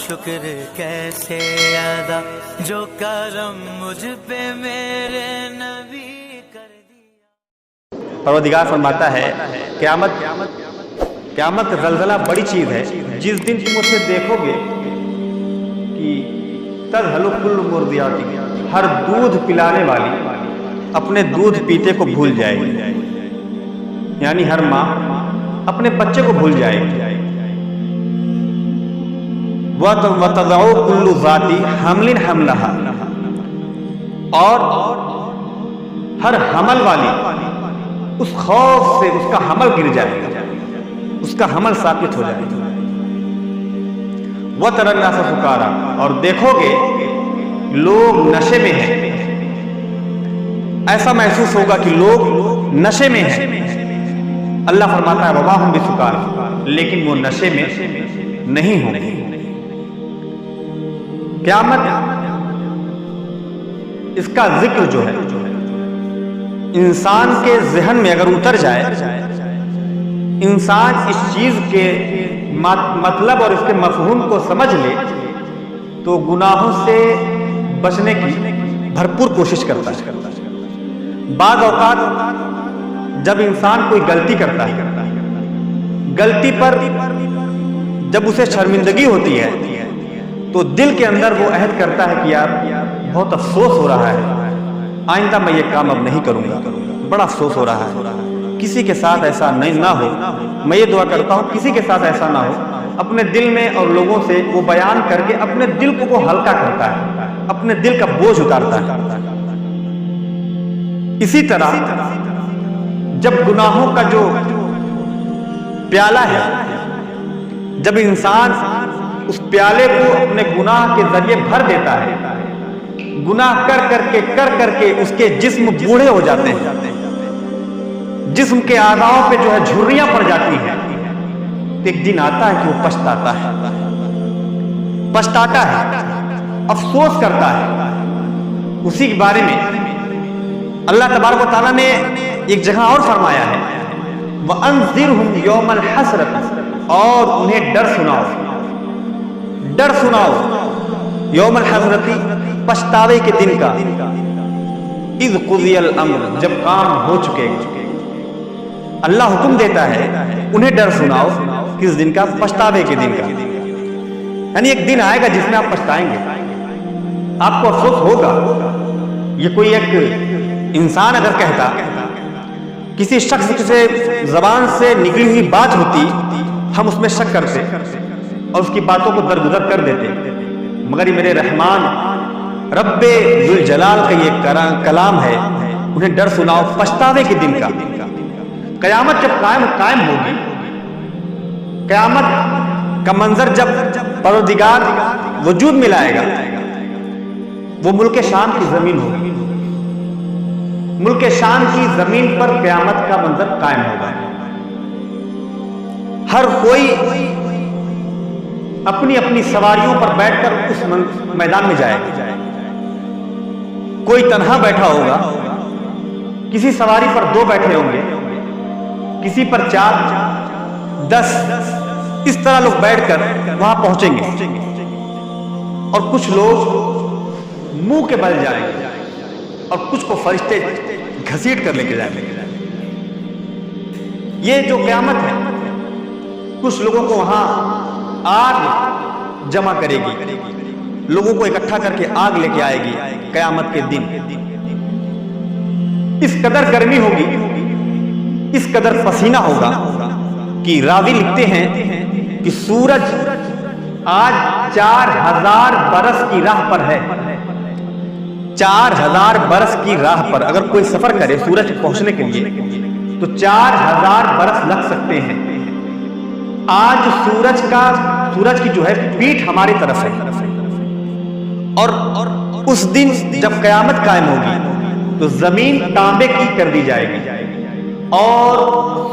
شکر کیسے ادا جو کرم مجھ پہ میرے نبی کر دیا۔ پروردگار فرماتا ہے قیامت زلزلہ بڑی چیز ہے، جس دن تم اسے دیکھو گے کہ تذہل کل مرضعۃ، ہر دودھ پلانے والی اپنے دودھ پیتے کو بھول جائے گی، یعنی ہر ماں اپنے بچے کو بھول جائے گی۔ وَتَضَعُ كُلُّ ذَاتِ حَمْلٍ حَمْلَهَا، اور ہر حمل والی اس خوف سے اس کا حمل گر جائے گا، اس کا حمل ثابت ہو جائے گا۔ وَتَرَى النَّاسَ سُكَارَىٰ، اور دیکھو گے لوگ نشے میں ہیں، ایسا محسوس ہوگا کہ لوگ نشے میں ہیں۔ اللہ فرماتا ہے وَمَا هُمْ بِسُكَارَىٰ، لیکن وہ نشے میں نہیں ہوں گے۔ قیامت اس کا ذکر جو ہے انسان کے ذہن میں اگر اتر جائے، انسان اس چیز کے مطلب اور اس کے مفہوم کو سمجھ لے، تو گناہوں سے بچنے کی بھرپور کوشش کرتا ہے۔ بعض اوقات جب انسان کوئی غلطی کرتا ہے، غلطی پر جب اسے شرمندگی ہوتی ہے تو دل کے اندر وہ عہد کرتا ہے کہ یار بہت افسوس ہو رہا ہے، آئندہ میں یہ کام اب نہیں کروں گا، بڑا افسوس ہو رہا ہے، کسی کے ساتھ ایسا نہ ہو۔ میں یہ دعا کرتا ہوں کسی کے ساتھ ایسا نہ ہو۔ اپنے دل میں اور لوگوں سے وہ بیان کر کے اپنے دل کو وہ ہلکا کرتا ہے، اپنے دل کا بوجھ اتارتا ہے۔ اسی طرح جب گناہوں کا جو پیالہ ہے، جب انسان اس پیالے کو اپنے گناہ کے ذریعے بھر دیتا ہے، گناہ کر کر کے اس کے جسم بوڑھے ہو جاتے ہیں، جسم کے اعضاء پہ جو ہے جھریاں پڑ جاتی ہیں، تو ایک دن آتا ہے کہ وہ پچھتاتا ہے، افسوس کرتا ہے۔ اسی کے بارے میں اللہ تبارک و تعالیٰ نے ایک جگہ اور فرمایا ہے وَأَنذِرْهُمْ يَوْمَ الْحَسْرَةِ، اور انہیں ڈر سناؤ یوم الحسرتی، پچھتاوے کے دن کا، اذ قضی الامر، جب کام ہو چکے۔ اللہ حکم دیتا ہے انہیں ڈر سناؤ کس دن کا؟ پچھتاوے کے دن کا، یعنی ایک دن آئے گا جس میں آپ پچھتائیں گے، آپ کو افسوس ہوگا۔ یہ کوئی ایک انسان اگر کہتا، کسی شخص سے زبان سے نکلی ہوئی بات ہوتی، ہم اس میں شک کرتے اور اس کی باتوں کو درگزر کر دیتے، مگر یہ میرے رحمان رب ذوالجلال کا یہ کلام ہے، انہیں ڈر سناؤ پچھتاوے کے دن کا۔ قیامت جب قائم ہوگی، قیامت کا منظر جب پروردگار وجود میں لائے گا، وہ ملک شام کی زمین ہوگی، ملک شام کی زمین پر قیامت کا منظر قائم ہوگا۔ ہر کوئی اپنی اپنی سواریوں پر بیٹھ کر اس میدان میں جائے گا، کوئی تنہا بیٹھا ہوگا، کسی سواری پر 2 بیٹھے ہوں گے، کسی پر 4 10، اس طرح لوگ بیٹھ کر وہاں پہنچیں گے، اور کچھ لوگ منہ کے بل جائیں گے اور کچھ کو فرشتے گھسیٹ کر لے کے جائیں گے۔ یہ جو قیامت ہے، کچھ لوگوں کو وہاں آگ جمع کرے گی، لوگوں کو اکٹھا کر کے آگ لے کے آئے گی قیامت کے دن۔ اس قدر گرمی ہوگی، اس قدر پسینہ ہوگا کہ راوی لکھتے ہیں کہ سورج آج 4000 برس کی راہ پر ہے۔ 4000 برس کی راہ پر اگر کوئی سفر کرے سورج پہنچنے کے لیے تو 4000 برس لگ سکتے ہیں۔ آج سورج کی جو ہے پیٹھ ہماری طرف ہے، اور اس دن جب قیامت قائم ہوگی تو زمین تانبے کی کر دی جائے گی، اور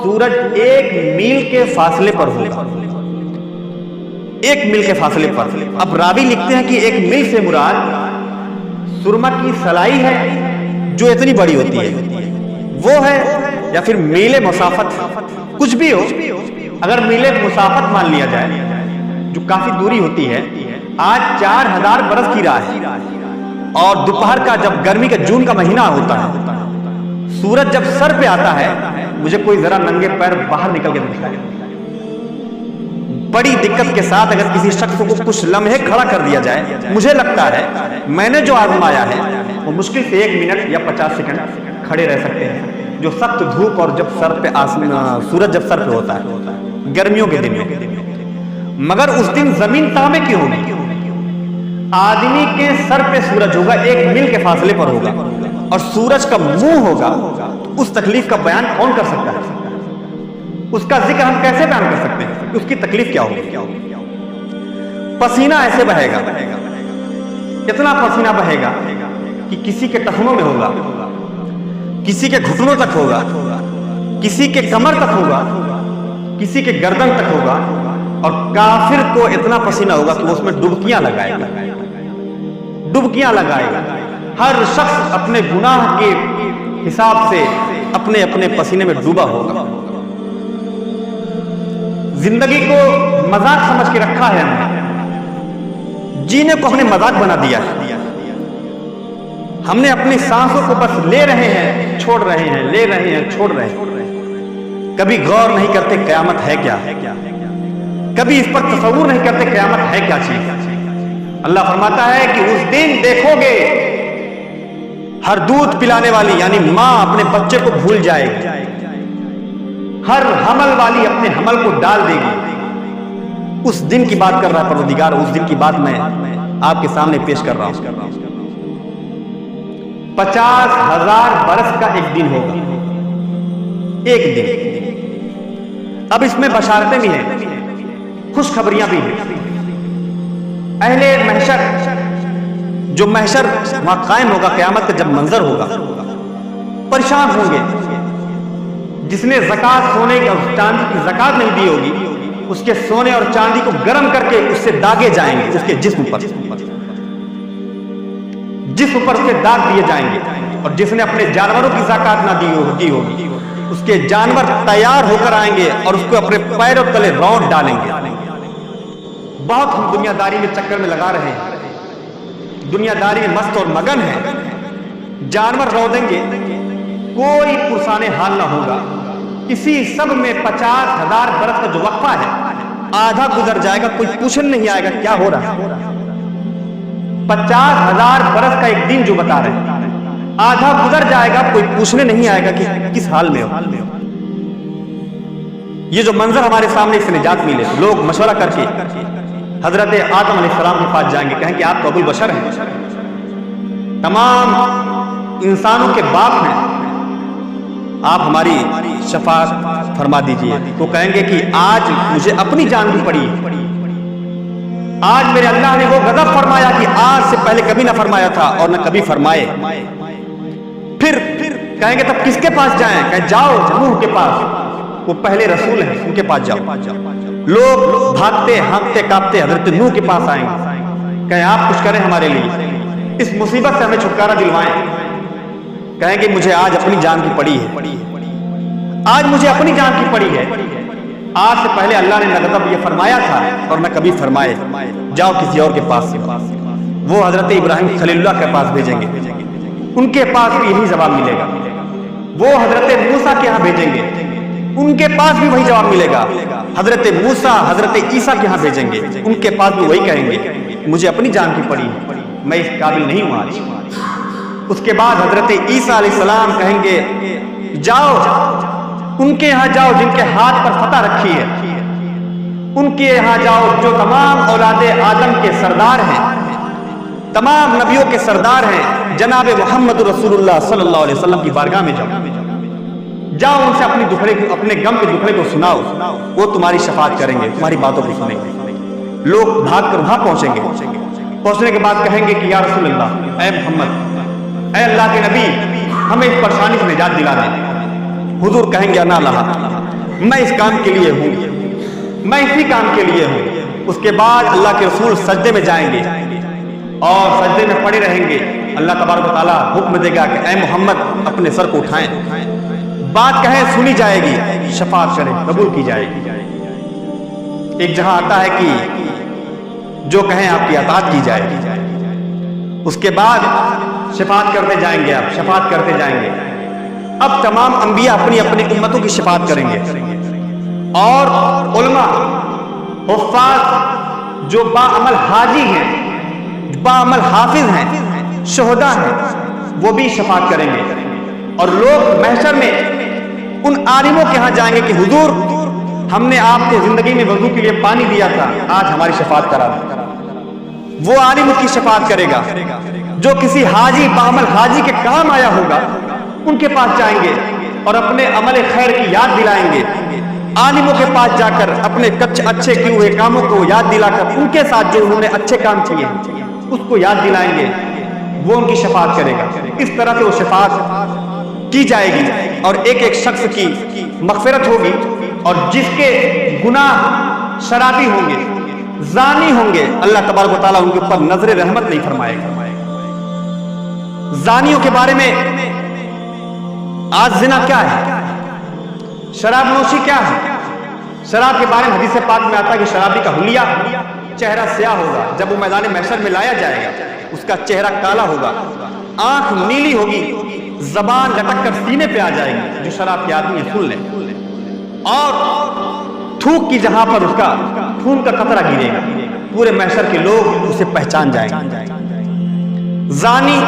سورج 1 میل کے فاصلے پر ہوگا، 1 میل کے فاصلے پر۔ اب راوی لکھتے ہیں کہ 1 میل سے مراد سرما کی سلائی ہے جو اتنی بڑی ہوتی ہے وہ ہے، یا پھر میل مسافت، کچھ بھی ہو۔ اگر میل مسافت مان لیا جائے جو کافی دوری ہوتی ہے، آج 4000 برس کی راہ ہے، اور دوپہر کا جب گرمی کا جون کا مہینہ ہوتا ہے، سورج جب سر پہ آتا ہے، مجھے کوئی ذرا ننگے پیر باہر نکل کے دکھائے، بڑی دقت کے ساتھ اگر کسی شخص کو کچھ لمحے کھڑا کر دیا جائے، مجھے لگتا ہے میں نے جو آزمایا ہے وہ مشکل سے 1 منٹ یا 50 سیکنڈ کھڑے رہ سکتے ہیں، جو سخت دھوپ اور جب سر پہ سورج جب سر پہ ہوتا ہے گرمیوں کے دن میں۔ مگر اس دن زمین تابع کیوں ہوگی؟ آدمی کے سر پہ سورج ہوگا، 1 میل کے فاصلے پر ہوگا، اور سورج کا منہ ہوگا، اس تکلیف کا بیان کون کر سکتا ہے؟ اس کا ذکر ہم کیسے بیان کر سکتے ہیں؟ اس کی تکلیف کیا ہوگی؟ پسینہ ایسے بہے گا، اتنا پسینہ بہے گا کہ کسی کے ٹخنوں میں ہوگا، کسی کے گھٹنوں تک ہوگا، کسی کے کمر تک ہوگا، کسی کے گردن تک ہوگا، اور کافر کو اتنا پسینہ ہوگا کہ وہ اس میں ڈبکیاں لگائے گا، ڈبکیاں لگائے گا۔ ہر شخص اپنے گناہ کے حساب سے اپنے اپنے پسینے میں ڈوبا ہوگا۔ زندگی کو مذاق سمجھ کے رکھا ہے ہم نے، جینے کو ہم نے مذاق بنا دیا ہے۔ ہم نے اپنی سانسوں کو بس لے رہے ہیں، چھوڑ رہے ہیں، لے رہے ہیں، چھوڑ رہے ہیں، کبھی غور نہیں کرتے قیامت ہے کیا، کبھی اس پر تصور نہیں کرتے قیامت ہے کیا چیز۔ اللہ فرماتا ہے کہ اس دن دیکھو گے ہر دودھ پلانے والی یعنی ماں اپنے بچے کو بھول جائے گی، ہر حمل والی اپنے حمل کو ڈال دے گی۔ اس دن کی بات کر رہا پروردگار، اس دن کی بات میں آپ کے سامنے پیش کر رہا ہوں۔ 50,000 برس کا ایک دن ہوگا، ایک دن۔ اب اس میں بشارتیں بھی ہیں، خوشخبریاں بھی ہیں۔ اہل محشر، جو محشر وہاں قائم ہوگا، قیامت کا جب منظر ہوگا، پریشان ہوں گے۔ جس نے زکات سونے اور چاندی کی زکات نہیں دی ہوگی، اس کے سونے اور چاندی کو گرم کر کے اس سے داغے جائیں گے، اس کے جسم پر اس کے داغ دیے جائیں گے۔ اور جس نے اپنے جانوروں کی زکات نہ دی ہوگی، اس کے جانور تیار ہو کر آئیں گے اور اس کو اپنے پیروں تلے رونڈ ڈالیں گے۔ بہت ہم دنیا داری میں چکر میں لگا رہے ہیں، دنیا داری میں مست اور مگن ہیں، جانور رو دیں گے، کوئی پرسانے حال نہ ہوگا۔ اسی سب میں 50,000 برس کا جو وقفہ ہے، آدھا گزر جائے گا، کوئی پوچھنے نہیں آئے گا کیا ہو رہا ہے۔ 50,000 برس کا ایک دن جو بتا رہے ہیں، آدھا گزر جائے گا، کوئی پوچھنے نہیں آئے گا کہ کس حال میں ہو۔ یہ جو منظر ہمارے سامنے اس سے نجات ملے، لوگ مشورہ کر کے حضرت آدم علیہ السلام کے پاس جائیں گے، کہیں کہ آپ تو ابو البشر ہیں، تمام انسانوں کے باپ ہیں، آپ ہماری شفاعت فرما دیجئے۔ وہ کہیں گے کہ آج مجھے اپنی جان بھی پڑی، آج میرے اللہ نے وہ غضب فرمایا کہ آج سے پہلے کبھی نہ فرمایا تھا اور نہ کبھی فرمائے۔ پھر کہیں گے تب کس کے پاس جائیں؟ کہیں جاؤ نوح کے پاس، وہ پہلے رسول ہیں، ان کے پاس جاؤ۔ لوگ بھاگتے ہانکتے کاپتے حضرت نوح کے پاس آئیں گے، کہیں آپ کچھ کریں ہمارے لیے، اس مصیبت سے ہمیں چھٹکارا دلوائیں۔ کہیں گے مجھے آج اپنی جان کی پڑی ہے، آج مجھے اپنی جان کی پڑی ہے، آج سے پہلے اللہ نے نہ غضب یہ فرمایا تھا اور نہ کبھی فرمائے، جاؤ کسی اور کے پاس سے۔ وہ حضرت ابراہیم خلیل اللہ کے پاس بھیجیں گے، ان کے پاس بھی یہی جواب ملے گا۔ وہ حضرت موسیٰ کے ہاں بھیجیں گے، ان کے پاس بھی وہی جواب ملے گا۔ حضرت موسیٰ حضرت عیسیٰ کے ہاں بھیجیں گے، ان کے پاس بھی وہی کہیں گے مجھے اپنی جان کی پڑی ہے، میں اس قابل نہیں ہوں آج۔ اس کے بعد حضرت عیسیٰ علیہ السلام کہیں گے جاؤ ان کے یہاں جاؤ جن کے ہاتھ پر فتح رکھی ہے، ان کے یہاں جاؤ جو تمام اولاد آدم کے سردار ہیں، تمام نبیوں کے سردار ہیں، جناب محمد رسول اللہ صلی اللہ علیہ وسلم کی بارگاہ میں جاؤ ان سے اپنے غم کے دکھڑے کو سناؤ، وہ تمہاری شفاعت کریں گے، تمہاری باتوں کو سنیں گے۔ لوگ بھاگ کر وہاں پہنچیں گے، پہنچنے کے بعد کہیں گے کہ یا رسول اللہ، اے محمد، اے اللہ کے نبی، ہمیں اس پریشانی سے نجات دلا دیں۔ حضور کہیں گے انا لہا، میں اس کام کے لیے ہوں، میں اسی کام کے لیے ہوں۔ اس کے بعد اللہ کے رسول سجدے میں جائیں گے اور سجدے میں پڑے رہیں گے۔ اللہ تبارک و تعالیٰ حکم دے گا کہ اے محمد اپنے سر کو اٹھائیں، بات کہیں سنی جائے گی، شفاعت کریں قبول کی جائے گی۔ ایک جہاں آتا ہے کہ جو کہیں آپ کی اطاعت کی جائے گی. اس کے بعد شفاعت کرتے جائیں گے، آپ شفاعت کرتے جائیں گے. اب تمام انبیاء اپنی اپنی امتوں کی شفاعت کریں گے، اور علماء حفاظ جو باعمل حاجی ہیں، باعمل حافظ ہیں، شہداء ہیں، وہ بھی شفاعت کریں گے. اور لوگ محشر میں ان عالموں کے ہاں جائیں گے کہ حضور ہم نے آپ کو زندگی میں وضو کے لیے پانی دیا تھا، آج ہماری شفاعت کرا دیں. وہ عالم اس کی شفاعت کرے گا. جو کسی حاجی باعمل حاجی کے کام آیا ہوگا ان کے پاس جائیں گے اور اپنے عمل خیر کی یاد دلائیں گے. عالموں کے پاس جا کر اپنے اچھے کیے ہوئے کاموں کو یاد دلا کر ان کے ساتھ جو انہوں نے اچھے کام کیے اس کو یاد دلائیں گے. وہ ان کی شفاعت کرے گا. اس طرح سے وہ شفاعت کی جائے گی اور ایک ایک شخص کی مغفرت ہوگی. اور جس کے گناہ شرابی ہوں گے، زانی ہوں گے، اللہ تبارک و تعالیٰ ان کے اوپر نظر رحمت نہیں فرمائے گا. زانیوں کے بارے میں آج زنا کیا ہے، شراب نوشی کیا ہے. شراب کے بارے میں حدیث پاک میں آتا ہے کہ شرابی کا حلیہ چہرہ سیاہ ہوگا. جب وہ میدان محشر میں لایا جائے گا اس کا چہرہ کالا ہوگا، آنکھ نیلی ہوگی، زبان لٹک کر سینے پہ آ جائے گی. جو شراب کے آدمی سن لیں. اور تھوک کی جہاں پر اس کا خون کا قطرہ گرے گا، پورے محشر کے لوگ اسے پہچان جائیں گے. زانی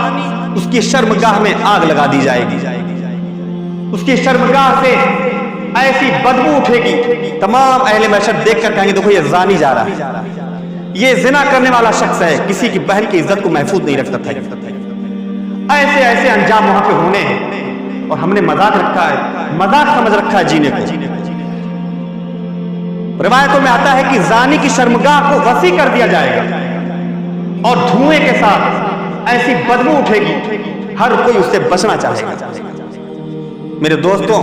اس کی شرمگاہ میں آگ لگا دی جائے گی. اس کی شرمگاہ سے ایسی بدبو اٹھے گی، تمام اہل محشر دیکھ کر کہیں گے دیکھو یہ زانی جا رہا ہے، یہ زنا کرنے والا شخص ہے، کسی کی بہن کی عزت کو محفوظ نہیں رکھتا تھا. ایسے ایسے انجام وہاں پہ ہونے ہیں اور ہم نے مذاق رکھا ہے، مذاق سمجھ رکھا ہے جینے کو. روایتوں میں آتا ہے کہ زانی کی شرمگاہ کو وسیع کر دیا جائے گا اور دھوئیں کے ساتھ ایسی بدبو اٹھے گی، ہر کوئی اس سے بچنا چاہے گا. میرے دوستوں،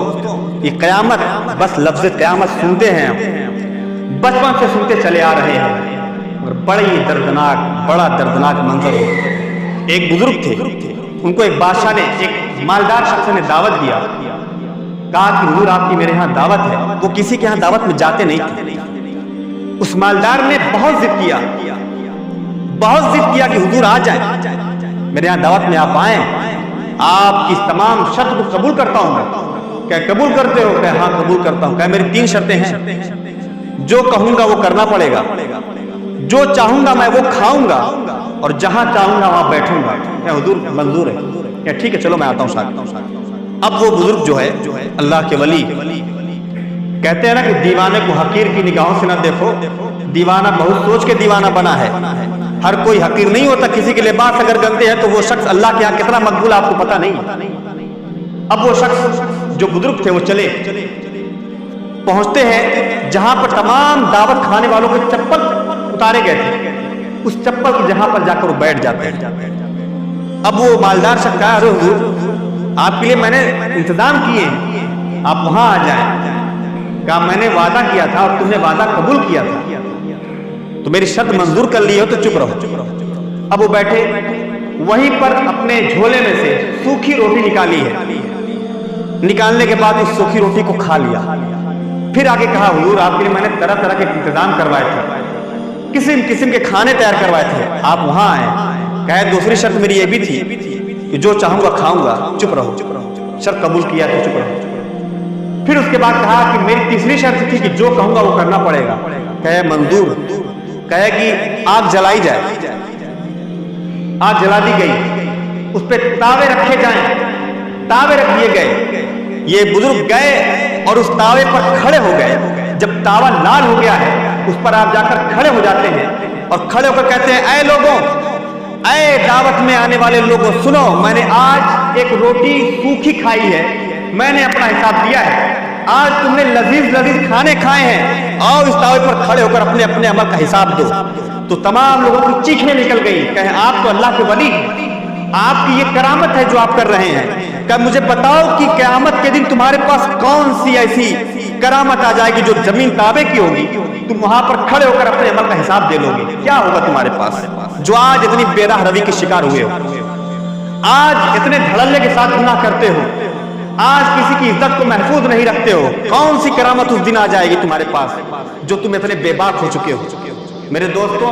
یہ قیامت بس لفظ قیامت سنتے ہیں، بچپن سے سنتے چلے آ رہے ہیں، اور بڑا دردناک منظر ہو. ایک بزرگ تھے، ان کو ایک بادشاہ نے، ایک مالدار شخص نے دعوت دیا. کہا کہ حضور آپ کی میرے ہاں دعوت ہے. وہ کسی کے ہاں دعوت میں جاتے نہیں تھے. اس مالدار نے بہت ضد کیا کہ حضور آ جائیں، میرے ہاں دعوت میں آپ آئیں، آپ کی تمام شرط کو قبول کرتا ہوں میں. کہ قبول کرتے ہو؟ کہ ہاں قبول کرتا ہوں. کہ میری 3 شرطیں ہیں، جو کہوں گا وہ کرنا پڑے گا، جو چاہوں گا میں وہ کھاؤں گا، اور جہاں چاہوں گا وہاں بیٹھوں گا. کہ حضور منظور ہے؟ کہ ٹھیک ہے چلو میں آتا ہوں ساتھ. اب وہ بزرگ جو ہے اللہ کے ولی کہتے ہیں نا کہ دیوانے کو حقیر کی نگاہوں سے نہ دیکھو، دیوانہ بہت سوچ کے دیوانہ بنا ہے. ہر کوئی حقیر نہیں ہوتا. کسی کے لباس اگر گندے ہیں تو وہ شخص اللہ کے یہاں کتنا مقبول آپ کو پتہ نہیں. اب وہ شخص جو بزرگ تھے وہ چلے، پہنچتے ہیں جہاں پر تمام دعوت کھانے والوں کے چپل اتارے گئے تھے. اس چپل کی جہاں پر جا کر وہ بیٹھ جاتے ہیں. اب وہ مالدار شخص کہا ارے حضور آپ کے لیے میں نے انتظام کیے ہیں، آپ وہاں آ جائیں. کہا میں نے وعدہ کیا تھا اور تم نے وعدہ قبول کیا تھا، تو میری شرط منظور کر لی ہو تو چپ رہو. اب وہ بیٹھے، وہیں پر اپنے جھولے میں سے سوکھی روٹی نکالی ہے. نکالنے کے بعد اس سوکھی روٹی کو کھا لیا. پھر آگے کہا حضور آپ کے لیے میں نے طرح طرح کے انتظام کروائے تھے، قسم قسم کے کھانے تیار کروائے تھے، آپ وہاں آئے. کہا دوسری شرط میری یہ بھی تھی کہ جو چاہوں گا کھاؤں گا، چپ رہو. شرط قبول کیا تو چپ رہو. پھر اس کے بعد کہا کہ میری تیسری شرط تھی کہ جو کہوں گا وہ کرنا پڑے گا. کہے منظور. کہے کہ آگ جلائی جائے. آگ جلا دی گئی، اس پہ تاوے رکھے جائیں. تاوے رکھ دیے گئے. یہ بزرگ گئے اور اس تاوے پر کھڑے ہو گئے. جب تاوا لال ہو گیا ہے اس پر آپ جا کر کھڑے ہو جاتے ہیں اور کھڑے ہو کر کہتے ہیں اے لوگوں، اے دعوت میں آنے والے لوگوں، سنو میں نے آج ایک روٹی سوکھی کھائی ہے، میں نے اپنا حساب دیا ہے. آج تم نے لذیذ لذیذ کھانے کھائے ہیں، آؤ اس تاوے پر کھڑے ہو کر اپنے اپنے عمل کا حساب دو. تو تمام لوگوں کی چیخیں نکل گئی. کہیں آپ تو اللہ کے ولی ہیں، آپ کی یہ کرامت ہے جو آپ کر رہے ہیں. کہ مجھے بتاؤ کہ قیامت کے دن تمہارے پاس کون سی ایسی کرامت آ جائے گی جو زمین تابع کی ہوگی، تم وہاں پر کھڑے ہو کر اپنے عمل کا حساب دے لو گے. کیا ہوگا تمہارے پاس جو آج اتنی بے راہ روی کے شکار ہوئے ہو، آج اتنے دھڑلے کے ساتھ گناہ کرتے ہو، آج کسی کی عزت کو محفوظ نہیں رکھتے ہو؟ کون سی کرامت اس دن آ جائے گی تمہارے پاس جو تم اتنے بے باک ہو چکے ہو؟ میرے دوستوں،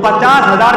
50,000